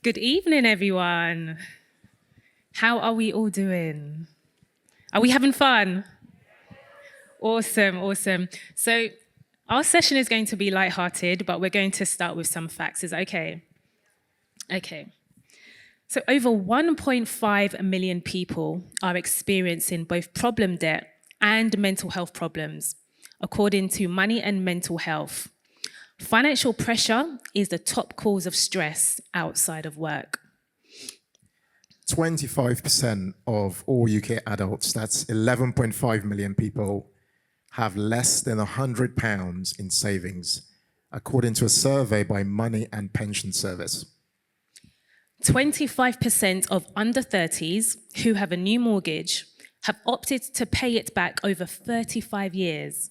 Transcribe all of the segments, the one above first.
Good evening, everyone. How are we all doing? Are we having fun? Awesome, awesome. So our session is going to be lighthearted, but we're going to start with some facts. Is that okay? Okay. So over 1.5 million people are experiencing both problem debt and mental health problems, according to Money and Mental Health. Financial pressure is the top cause of stress outside of work. 25% of all UK adults, that's 11.5 million people, have less than £100 in savings, according to a survey by Money and Pension Service. 25% of under 30s who have a new mortgage have opted to pay it back over 35 years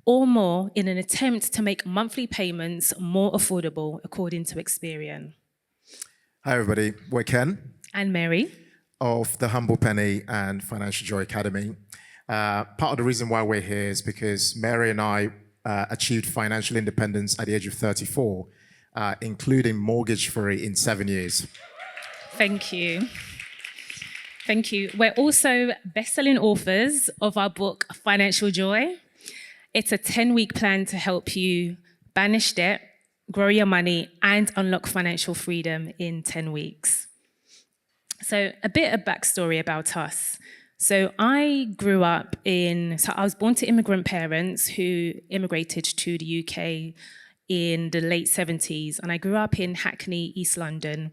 or more in an attempt to make monthly payments more affordable, according to Experian. Hi everybody, we're Ken And Mary of the Humble Penny and Financial Joy Academy. Part of the reason why we're here is because Mary and I achieved financial independence at the age of 34, including mortgage-free in 7 years. Thank you. Thank you. We're also best-selling authors of our book, Financial Joy. It's a 10-week plan to help you banish debt, grow your money, and unlock financial freedom in 10 weeks. So a bit of backstory about us. So I was born to immigrant parents who immigrated to the UK in the late 70s, and I grew up in Hackney, East London.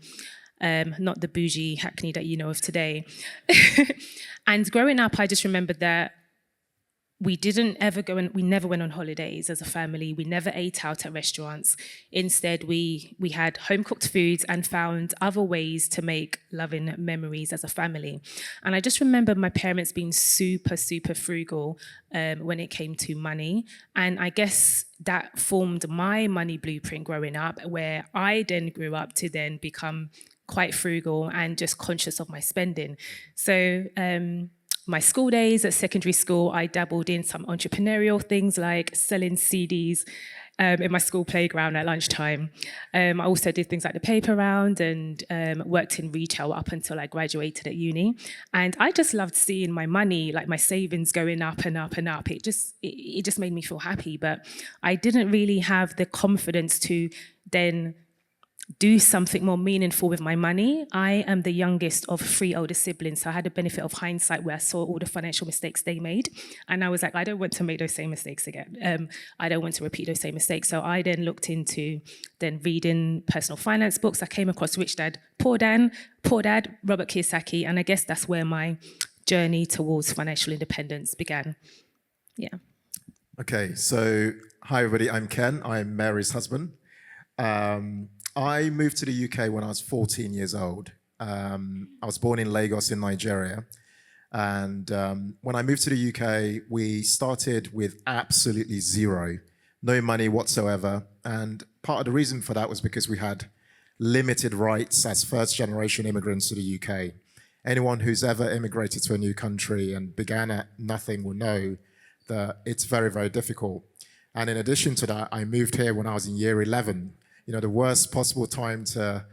Not the bougie Hackney that you know of today. And growing up, I just remembered that we never went on holidays as a family. We never ate out at restaurants. Instead, we had home-cooked foods and found other ways to make loving memories as a family. And I just remember my parents being super, super frugal when it came to money. And I guess that formed my money blueprint growing up, where I then grew up to then become quite frugal and just conscious of my spending. So my school days at secondary school, I dabbled in some entrepreneurial things like selling CDs in my school playground at lunchtime. I also did things like the paper round and worked in retail up until I graduated at uni. And I just loved seeing my money, like my savings going up and up and up. It just made me feel happy. But I didn't really have the confidence to then do something more meaningful with my money. I am the youngest of 3 older siblings, so I had the benefit of hindsight where I saw all the financial mistakes they made. And I was like, I don't want to make those same mistakes again. I don't want to repeat those same mistakes. So I then looked into reading personal finance books. I came across Rich Dad, Poor Dad, Robert Kiyosaki, and I guess that's where my journey towards financial independence began. Yeah. Okay, so hi everybody, I'm Ken, I'm Mary's husband. I moved to the UK when I was 14 years old. I was born in Lagos in Nigeria. And when I moved to the UK, we started with absolutely zero, no money whatsoever. And part of the reason for that was because we had limited rights as first generation immigrants to the UK. Anyone who's ever immigrated to a new country and began at nothing will know that it's very, very difficult. And in addition to that, I moved here when I was in year 11. You know, the worst possible time to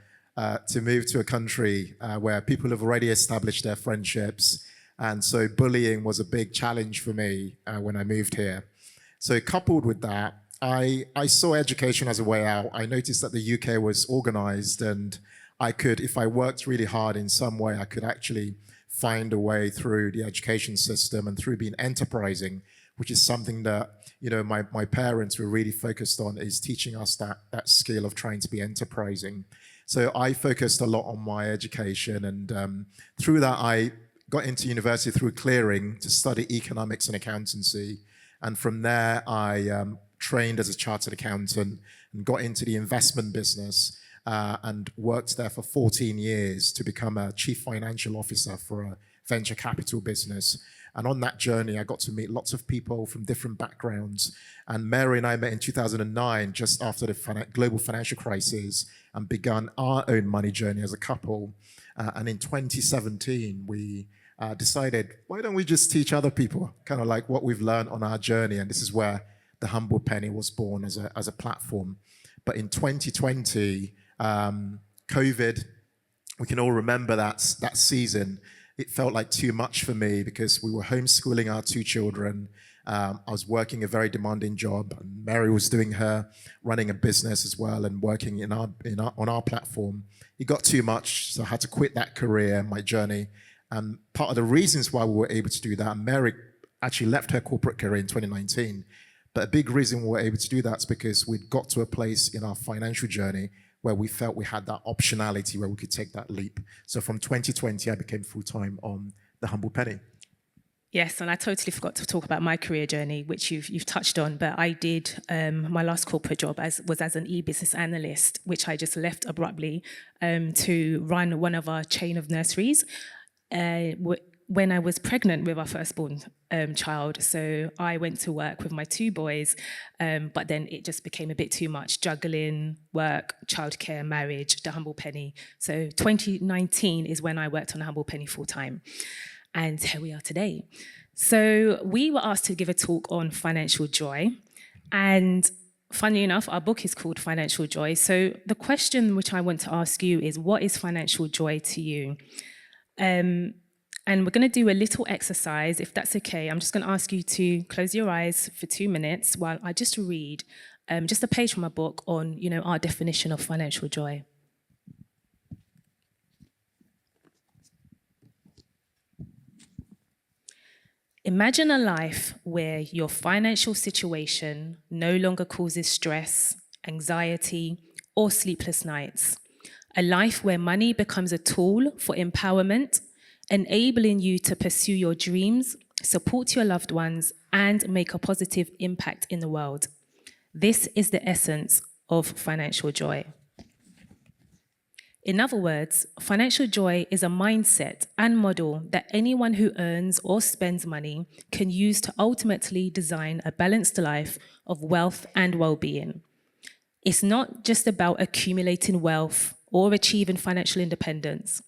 move to a country where people have already established their friendships. And so bullying was a big challenge for me when I moved here. So coupled with that, I saw education as a way out. I noticed that the UK was organized and I could, if I worked really hard in some way, I could actually find a way through the education system and through being enterprising, which is something that, you know, my parents were really focused on, is teaching us that skill of trying to be enterprising. So I focused a lot on my education, and through that I got into university through clearing to study economics and accountancy. And from there I trained as a chartered accountant and got into the investment business and worked there for 14 years to become a chief financial officer for a venture capital business. And on that journey, I got to meet lots of people from different backgrounds. And Mary and I met in 2009, just after the global financial crisis, and began our own money journey as a couple. And in 2017, we decided, why don't we just teach other people kind of like what we've learned on our journey? And this is where the Humble Penny was born as a platform. But in 2020, COVID, we can all remember that season. It felt like too much for me because we were homeschooling our 2 children. I was working a very demanding job, and Mary was running a business as well and working on our platform. It got too much, so I had to quit that career, my journey. And part of the reasons why we were able to do that, Mary actually left her corporate career in 2019. But a big reason we were able to do that is because we'd got to a place in our financial journey where we felt we had that optionality where we could take that leap. So from 2020, I became full-time on the Humble Penny. Yes, and I totally forgot to talk about my career journey, which you've touched on, but I did, my last corporate job was as an e-business analyst, which I just left abruptly to run one of our chain of nurseries when I was pregnant with our firstborn child. So I went to work with my 2 boys, but then it just became a bit too much, juggling work, childcare, marriage, the Humble Penny. So 2019 is when I worked on the Humble Penny full-time. And here we are today. So we were asked to give a talk on financial joy. And funnily enough, our book is called Financial Joy. So the question which I want to ask you is, what is financial joy to you? And we're going to do a little exercise, if that's okay. I'm just going to ask you to close your eyes for 2 minutes while I just read just a page from my book on, our definition of financial joy. Imagine a life where your financial situation no longer causes stress, anxiety, or sleepless nights. A life where money becomes a tool for empowerment, enabling you to pursue your dreams, support your loved ones, and make a positive impact in the world. This is the essence of financial joy. In other words, financial joy is a mindset and model that anyone who earns or spends money can use to ultimately design a balanced life of wealth and well-being. It's not just about accumulating wealth or achieving financial independence.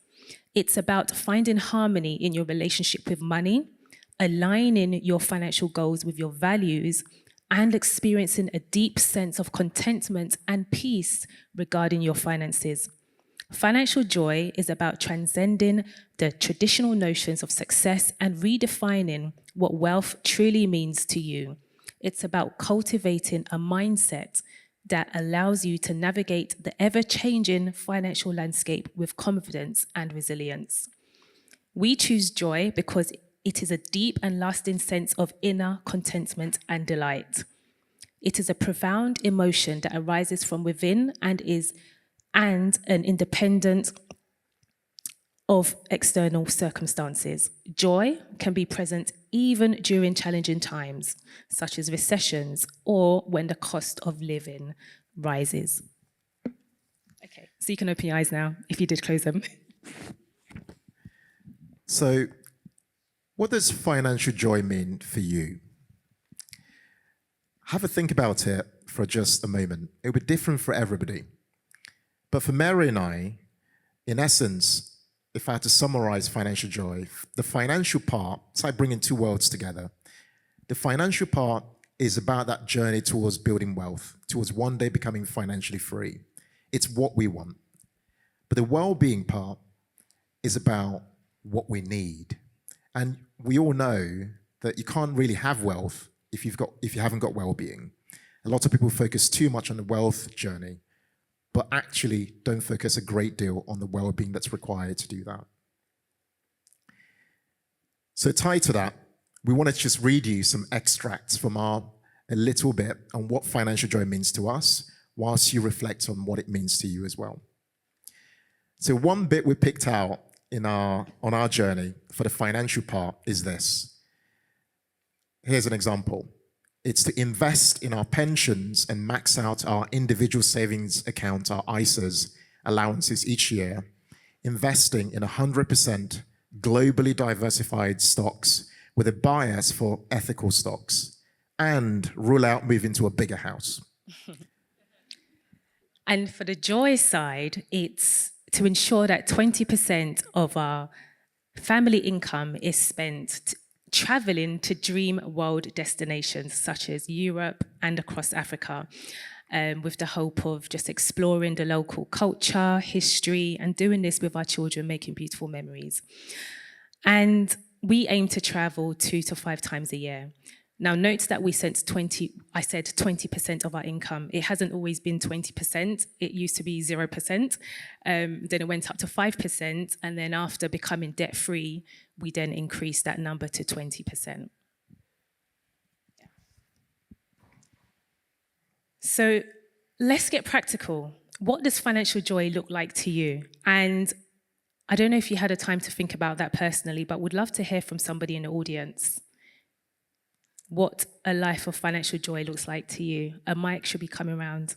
It's about finding harmony in your relationship with money, aligning your financial goals with your values, and experiencing a deep sense of contentment and peace regarding your finances. Financial joy is about transcending the traditional notions of success and redefining what wealth truly means to you. It's about cultivating a mindset that allows you to navigate the ever-changing financial landscape with confidence and resilience. We choose joy because it is a deep and lasting sense of inner contentment and delight. It is a profound emotion that arises from within and an independent of external circumstances. Joy can be present even during challenging times, such as recessions or when the cost of living rises. Okay, so you can open your eyes now, if you did close them. So, what does financial joy mean for you? Have a think about it for just a moment. It will be different for everybody. But for Mary and I, in essence, if I had to summarize financial joy, the financial part, it's like bringing 2 worlds together. The financial part is about that journey towards building wealth, towards one day becoming financially free. It's what we want. But the well-being part is about what we need. And we all know that you can't really have wealth if you haven't got well-being. A lot of people focus too much on the wealth journey, but actually don't focus a great deal on the well-being that's required to do that. So tied to that, we want to just read you some extracts from a little bit on what financial joy means to us, whilst you reflect on what it means to you as well. So one bit we picked out on our journey for the financial part is this. Here's an example. It's to invest in our pensions and max out our individual savings account, our ISAs, allowances each year, investing in 100% globally diversified stocks with a bias for ethical stocks, and rule out moving to a bigger house. And for the joy side, it's to ensure that 20% of our family income is spent traveling to dream world destinations such as Europe and across Africa. with the hope of just exploring the local culture, history, and doing this with our children, making beautiful memories. And we aim to travel 2 to 5 times a year. Now, note that we sent 20% of our income. It hasn't always been 20%. It used to be 0%. Then it went up to 5%. And then after becoming debt-free, we then increased that number to 20%. Yeah. So let's get practical. What does financial joy look like to you? And I don't know if you had a time to think about that personally, but would love to hear from somebody in the audience what a life of financial joy looks like to you. A mic should be coming around.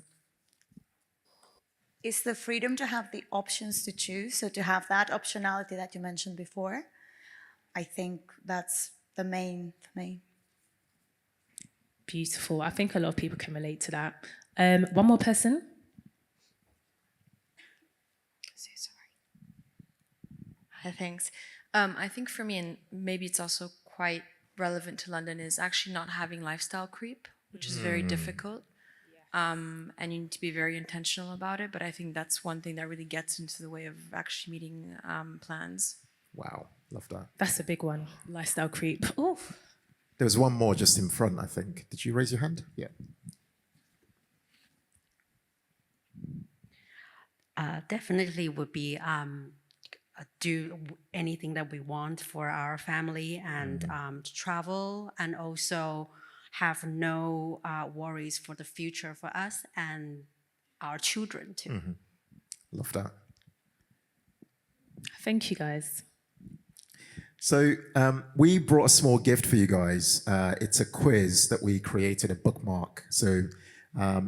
It's the freedom to have the options to choose, so to have that optionality that you mentioned before. I think that's the main for me. Beautiful. I think a lot of people can relate to that. One more person. So sorry. Hi, thanks. I think for me, and maybe it's also quite relevant to London, is actually not having lifestyle creep, which is very difficult. And you need to be very intentional about it. But I think that's one thing that really gets into the way of actually meeting plans. Wow, love that. That's a big one. Lifestyle creep. Oh. There was one more just in front, I think. Did you raise your hand? Yeah. Definitely would be do anything that we want for our family and to travel, and also have no worries for the future for us and our children too. Love that. Thank you, guys. So we brought a small gift for you guys. It's a quiz that we created, a bookmark. So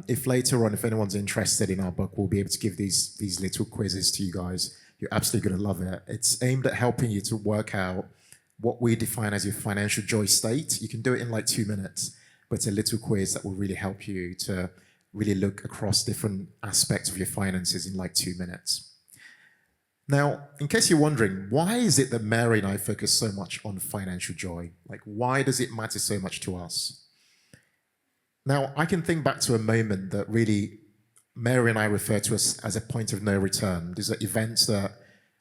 if later on, if anyone's interested in our book, we'll be able to give these little quizzes to you guys. You're absolutely going to love it. It's aimed at helping you to work out what we define as your financial joy state. You can do it in like 2 minutes, but it's a little quiz that will really help you to really look across different aspects of your finances in like 2 minutes. Now, in case you're wondering, why is it that Mary and I focus so much on financial joy? Like, why does it matter so much to us? Now, I can think back to a moment that really Mary and I refer to as a point of no return. These are events that,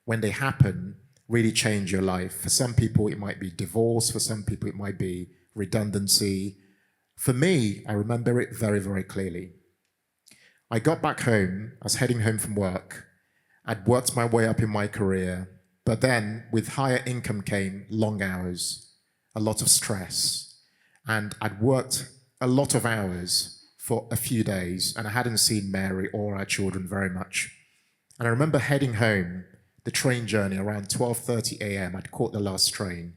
when they happen, really change your life. For some people, it might be divorce. For some people, it might be redundancy. For me, I remember it very, very clearly. I got back home. I was heading home from work. I'd worked my way up in my career. But then, with higher income came long hours, a lot of stress. And I'd worked a lot of hours for a few days, and I hadn't seen Mary or our children very much. And I remember heading home, the train journey around 12:30 a.m. I'd caught the last train,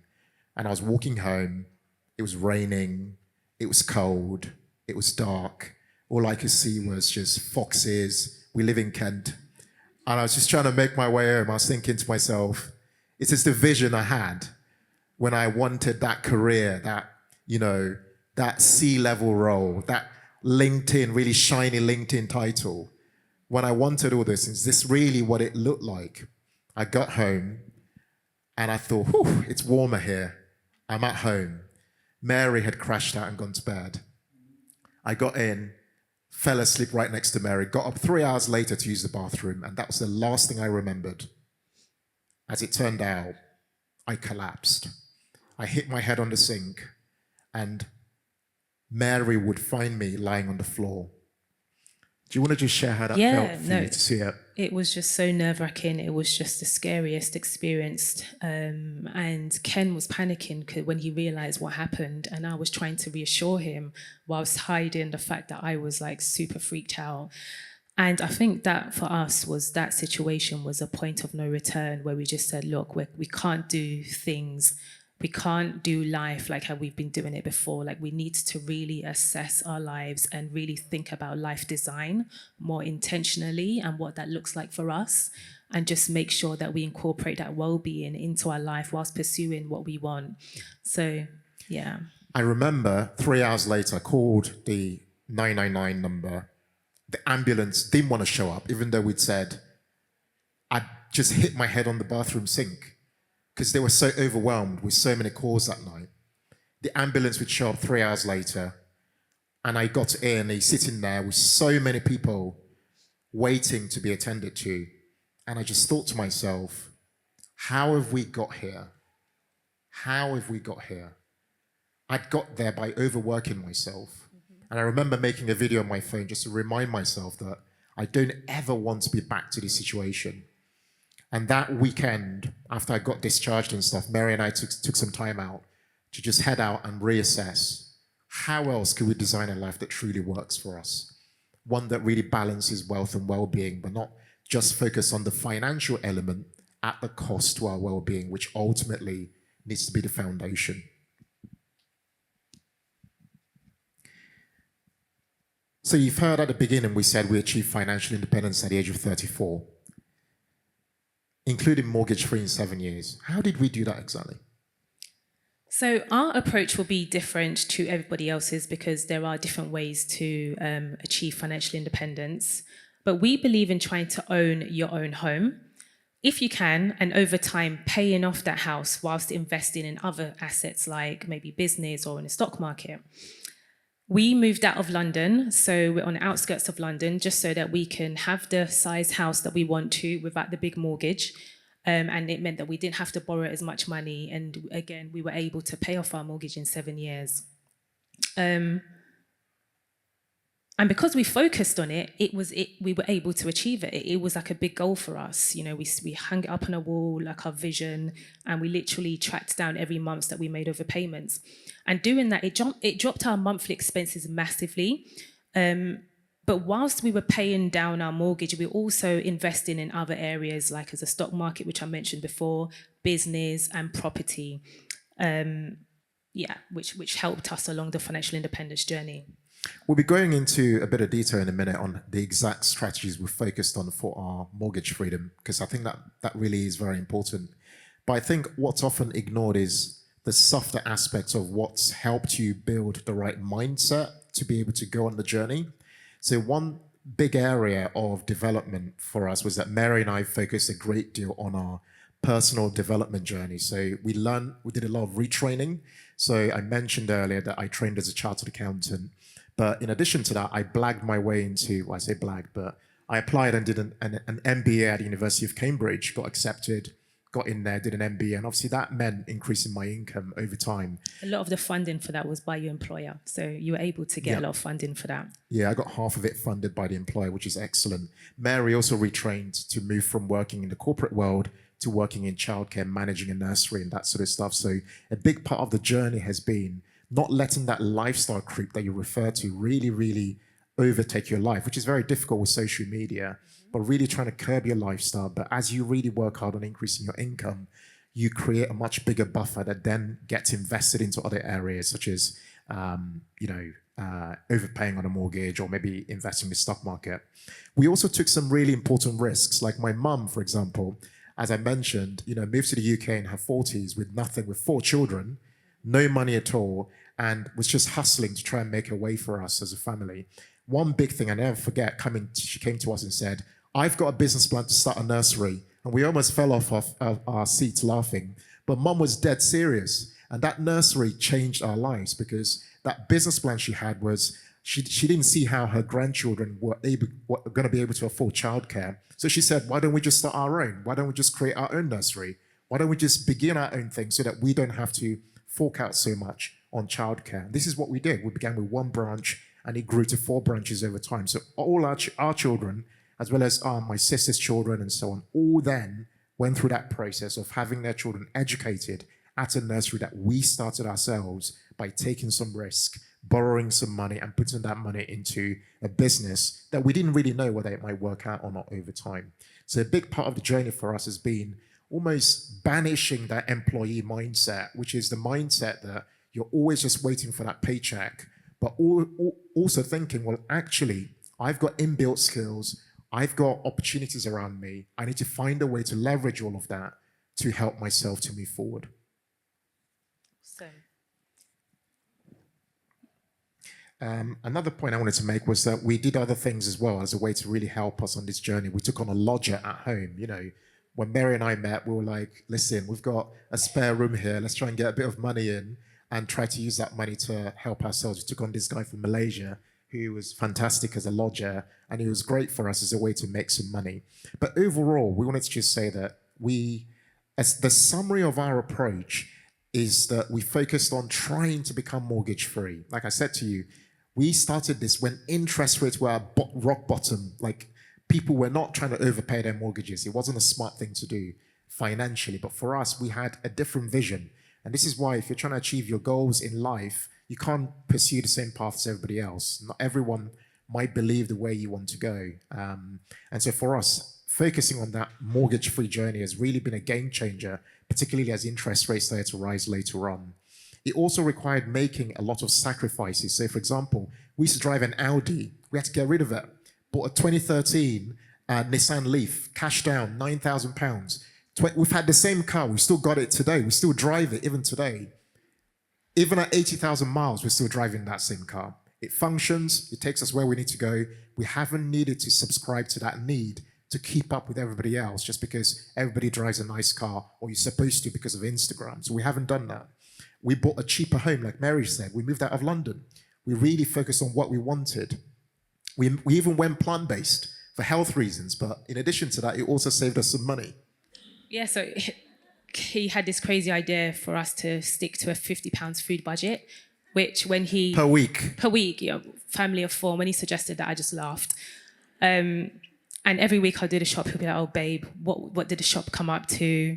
and I was walking home. It was raining, it was cold, it was dark. All I could see was just foxes. We live in Kent. And I was just trying to make my way home. I was thinking to myself, it's just the vision I had when I wanted that career, that C-level role, that LinkedIn, really shiny LinkedIn title. When I wanted all this, is this really what it looked like? I got home and I thought, whew, it's warmer here. I'm at home. Mary had crashed out and gone to bed. I got in, fell asleep right next to Mary, got up 3 hours later to use the bathroom, and that was the last thing I remembered. As it turned out, I collapsed. I hit my head on the sink, and Mary would find me lying on the floor. Do you want to just share how that felt for you to see it? It was just so nerve-wracking. It was just the scariest experience. And Ken was panicking when he realized what happened. And I was trying to reassure him whilst hiding the fact that I was like super freaked out. And I think that for us that situation was a point of no return, where we just said, look, we can't do things. We can't do life like how we've been doing it before. Like, we need to really assess our lives and really think about life design more intentionally and what that looks like for us, and just make sure that we incorporate that well-being into our life whilst pursuing what we want. So, yeah. I remember 3 hours later, I called the 999 number. The ambulance didn't want to show up, even though we'd said I'd just hit my head on the bathroom sink, because they were so overwhelmed with so many calls that night. The ambulance would show up 3 hours later. And I got in, he's sitting there with so many people waiting to be attended to. And I just thought to myself, how have we got here? How have we got here? I'd got there by overworking myself. And I remember making a video on my phone just to remind myself that I don't ever want to be back to this situation. And that weekend, after I got discharged and stuff, Mary and I took some time out to just head out and reassess how else could we design a life that truly works for us? One that really balances wealth and well-being, but not just focus on the financial element at the cost to our well-being, which ultimately needs to be the foundation. So you've heard at the beginning, we said we achieved financial independence at the age of 34, including mortgage-free in 7 years. How did we do that exactly? So our approach will be different to everybody else's because there are different ways to achieve financial independence. But we believe in trying to own your own home, if you can, and over time paying off that house whilst investing in other assets like maybe business or in the stock market. We moved out of London, so we're on the outskirts of London, just so that we can have the size house that we want to without the big mortgage. And it meant that we didn't have to borrow as much money. And again, we were able to pay off our mortgage in 7 years. And because we focused on it, we were able to achieve it. It was like a big goal for us. You know, we hung it up on a wall, like our vision, and we literally tracked down every month that we made overpayments. And doing that, it dropped our monthly expenses massively. But whilst we were paying down our mortgage, we were also investing in other areas, like as a stock market, which I mentioned before, business and property, which helped us along the financial independence journey. We'll be going into a bit of detail in a minute on the exact strategies we've focused on for our mortgage freedom, because I think that really is very important. But I think what's often ignored is the softer aspects of what's helped you build the right mindset to be able to go on the journey. So one big area of development for us was that Mary and I focused a great deal on our personal development journey. So we did a lot of retraining. So I mentioned earlier that I trained as a chartered accountant. But in addition to that, I blagged my way into, well, I say blagged, but I applied and did an MBA at the University of Cambridge, got accepted, got in there, did an MBA, and obviously that meant increasing my income over time. A lot of the funding for that was by your employer, so you were able to get a lot of funding for that. Yeah, I got half of it funded by the employer, which is excellent. Mary also retrained to move from working in the corporate world to working in childcare, managing a nursery and that sort of stuff. So a big part of the journey has been not letting that lifestyle creep that you refer to really, really overtake your life, which is very difficult with social media, but really trying to curb your lifestyle. But as you really work hard on increasing your income, you create a much bigger buffer that then gets invested into other areas, such as, overpaying on a mortgage or maybe investing in the stock market. We also took some really important risks. Like my mum, for example, as I mentioned, moved to the UK in her 40s with nothing, with 4 children, no money at all, and was just hustling to try and make a way for us as a family. One big thing I never forget, she came to us and said, I've got a business plan to start a nursery. And we almost fell off our seats laughing. But Mum was dead serious. And that nursery changed our lives because that business plan she had was, she didn't see how her grandchildren were going to be able to afford childcare. So she said, why don't we just start our own? Why don't we just create our own nursery? Why don't we just begin our own thing so that we don't have to fork out so much on childcare? This is what we did. We began with 1 branch and it grew to 4 branches over time. So all our children, as well as my sister's children and so on, all then went through that process of having their children educated at a nursery that we started ourselves by taking some risk, borrowing some money and putting that money into a business that we didn't really know whether it might work out or not over time. So a big part of the journey for us has been almost banishing that employee mindset, which is the mindset that you're always just waiting for that paycheck, but also thinking, well, actually, I've got inbuilt skills, I've got opportunities around me, I need to find a way to leverage all of that to help myself to move forward. Another point I wanted to make was that we did other things as well as a way to really help us on this journey. We took on a lodger at home. When Mary and I met, we were like, listen, we've got a spare room here. Let's try and get a bit of money in. and tried to use that money to help ourselves. We took on this guy from Malaysia who was fantastic as a lodger, and he was great for us as a way to make some money. But overall, we wanted to just say that as the summary of our approach is that we focused on trying to become mortgage free. Like I said to you, we started this when interest rates were at rock bottom. Like, people were not trying to overpay their mortgages. It wasn't a smart thing to do financially. But for us, we had a different vision. And this is why if you're trying to achieve your goals in life, you can't pursue the same path as everybody else. Not everyone might believe the way you want to go. And so for us, focusing on that mortgage-free journey has really been a game changer, particularly as interest rates started to rise later on. It also required making a lot of sacrifices. So for example, we used to drive an Audi. We had to get rid of it. Bought a 2013 Nissan Leaf, cash down, £9,000. We've had the same car. We still got it today. We still drive it even today. Even at 80,000 miles, we're still driving that same car. It functions. It takes us where we need to go. We haven't needed to subscribe to that need to keep up with everybody else just because everybody drives a nice car, or you're supposed to because of Instagram. So we haven't done that. We bought a cheaper home, like Mary said. We moved out of London. We really focused on what we wanted. We even went plant-based for health reasons, but in addition to that, it also saved us some money. Yeah, so he had this crazy idea for us to stick to a £50 food budget, which when he... Per week, family of 4, when he suggested that, I just laughed. And every week I'll do the shop, he'll be like, oh, babe, what did the shop come up to?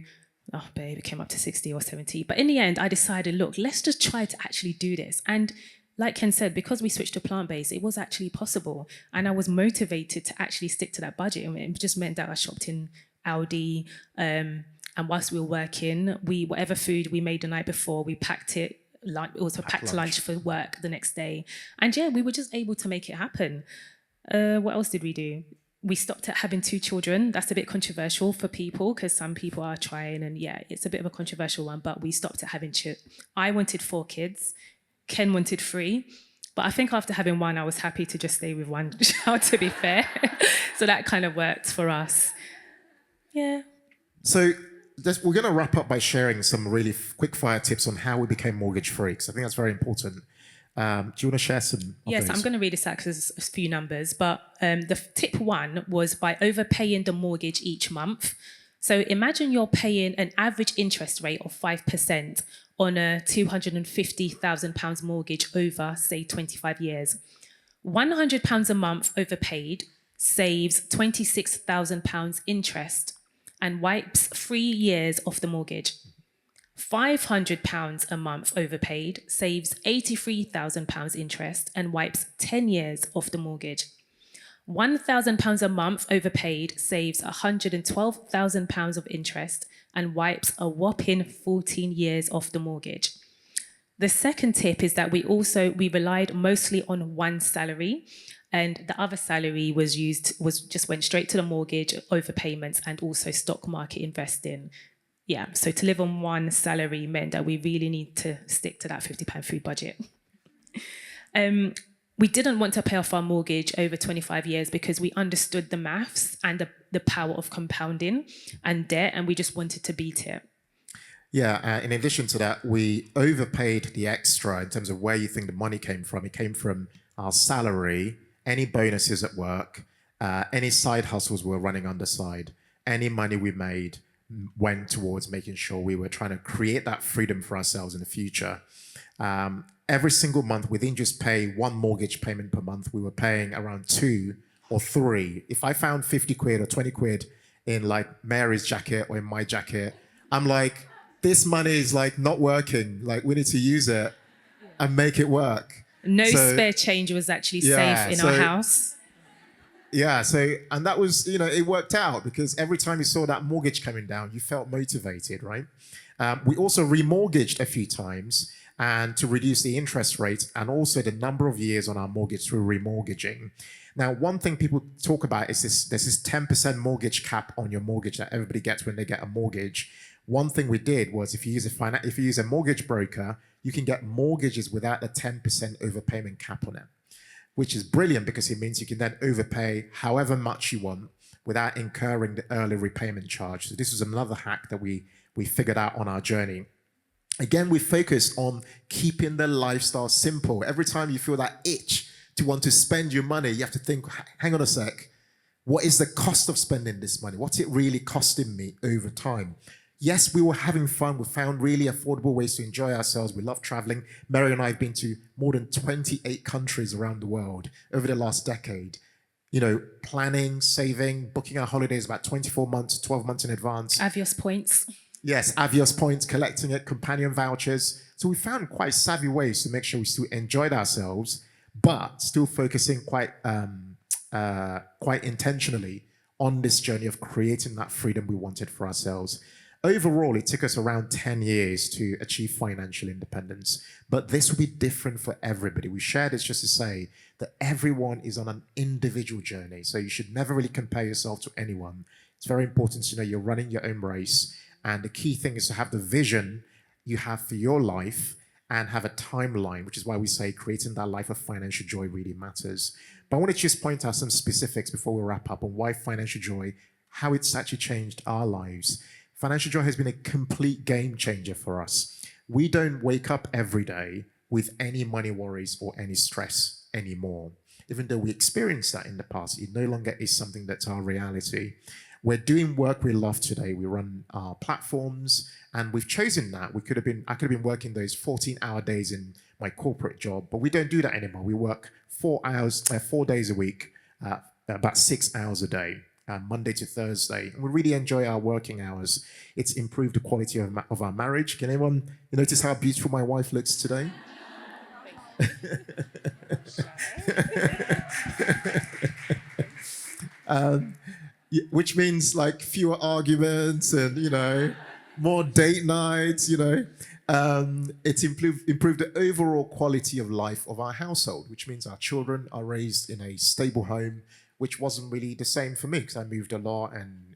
Oh, babe, it came up to 60 or 70. But in the end, I decided, look, let's just try to actually do this. And like Ken said, because we switched to plant-based, it was actually possible. And I was motivated to actually stick to that budget. I mean, it just meant that I shopped in Aldi, and whilst we were working, whatever food we made the night before, we packed it. Also packed lunch for work the next day. And yeah, we were just able to make it happen. What else did we do? We stopped at having 2 children. That's a bit controversial for people because some people are trying, and yeah, it's a bit of a controversial one, but we stopped at having I wanted 4 kids. Ken wanted 3. But I think after having 1, I was happy to just stay with 1 child, to be fair. So that kind of worked for us. Yeah. So we're going to wrap up by sharing some really quick fire tips on how we became mortgage free, because I think that's very important. Do you want to share some of Yes, those? I'm going to read this out because there's a few numbers. But the tip 1 was by overpaying the mortgage each month. So imagine you're paying an average interest rate of 5% on a £250,000 mortgage over, say, 25 years. £100 a month overpaid saves £26,000 interest and wipes 3 years off the mortgage. £500 a month overpaid saves £83,000 interest and wipes 10 years off the mortgage. £1,000 a month overpaid saves £112,000 of interest and wipes a whopping 14 years off the mortgage. The second tip is that we relied mostly on one salary, and the other salary just went straight to the mortgage, overpayments, and also stock market investing. Yeah, so to live on one salary meant that we really need to stick to that £50 food budget. We didn't want to pay off our mortgage over 25 years because we understood the maths and the power of compounding and debt, and we just wanted to beat it. Yeah, in addition to that, we overpaid the extra in terms of where you think the money came from. It came from our salary, any bonuses at work, any side hustles we were running on the side, any money we made went towards making sure we were trying to create that freedom for ourselves in the future. Every single month, we didn't just pay 1 mortgage payment per month. We were paying around 2 or 3. If I found 50 quid or 20 quid in like Mary's jacket or in my jacket, I'm like, this money is like not working. Like, we need to use it and make it work. No spare change was actually safe in our house. Yeah, and that was, it worked out because every time you saw that mortgage coming down, you felt motivated, right? We also remortgaged a few times and to reduce the interest rate and also the number of years on our mortgage through remortgaging. Now, one thing people talk about is there's this 10% mortgage cap on your mortgage that everybody gets when they get a mortgage. One thing we did was if you use a mortgage broker, you can get mortgages without a 10% overpayment cap on it, which is brilliant because it means you can then overpay however much you want without incurring the early repayment charge. So this was another hack that we figured out on our journey. Again, we focus on keeping the lifestyle simple. Every time you feel that itch to want to spend your money, you have to think, hang on a sec, what is the cost of spending this money? What's it really costing me over time? Yes, we were having fun. We found really affordable ways to enjoy ourselves. We love traveling. Mary and I have been to more than 28 countries around the world over the last decade. You know, planning, saving, booking our holidays about 24 months, 12 months in advance. Avios points. Yes, Avios points, collecting it, companion vouchers. So we found quite savvy ways to make sure we still enjoyed ourselves, but still focusing quite intentionally on this journey of creating that freedom we wanted for ourselves. Overall, it took us around 10 years to achieve financial independence, but this will be different for everybody. We share this just to say that everyone is on an individual journey, so you should never really compare yourself to anyone. It's very important to know you're running your own race, and the key thing is to have the vision you have for your life and have a timeline, which is why we say creating that life of financial joy really matters. But I want to just point out some specifics before we wrap up on why financial joy, how it's actually changed our lives. Financial joy has been a complete game changer for us. We don't wake up every day with any money worries or any stress anymore. Even though we experienced that in the past, it no longer is something that's our reality. We're doing work we love today. We run our platforms, and we've chosen that. I could have been working those 14-hour days in my corporate job, but we don't do that anymore. We work 4 days a week, about 6 hours a day, Monday to Thursday. And we really enjoy our working hours. It's improved the quality of our marriage. Can anyone notice how beautiful my wife looks today? Which means like fewer arguments and, more date nights, It's improved the overall quality of life of our household, which means our children are raised in a stable home, which wasn't really the same for me because I moved a lot and,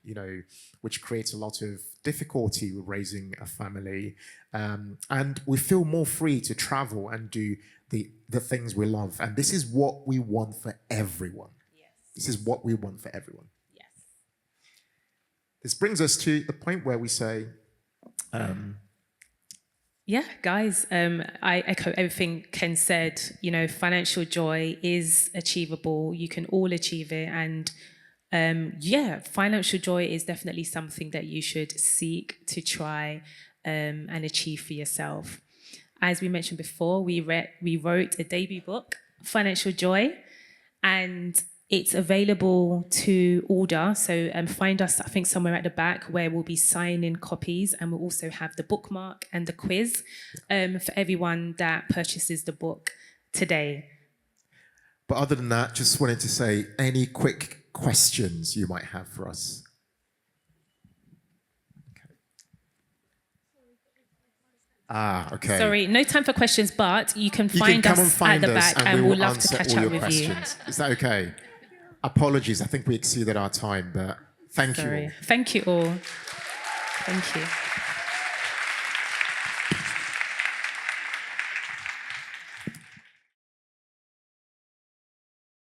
which creates a lot of difficulty with raising a family. And we feel more free to travel and do the things we love. And this is what we want for everyone. Yes. This is what we want for everyone. Yes. This brings us to the point where we say, yeah, guys, I echo everything Ken said. Financial joy is achievable. You can all achieve it. And financial joy is definitely something that you should seek to try and achieve for yourself. As we mentioned before, we wrote a debut book, Financial Joy, and it's available to order. So find us, I think, somewhere at the back where we'll be signing copies, and we'll also have the bookmark and the quiz for everyone that purchases the book today. but other than that, just wanted to say any quick questions you might have for us. Okay. Sorry, no time for questions, but you can find come and us find at the us back, and and we we'll will love to answer catch all up your with questions. Is that okay? Apologies, I think we exceeded our time, but thank you. you all. Sorry. Thank you all. Thank you.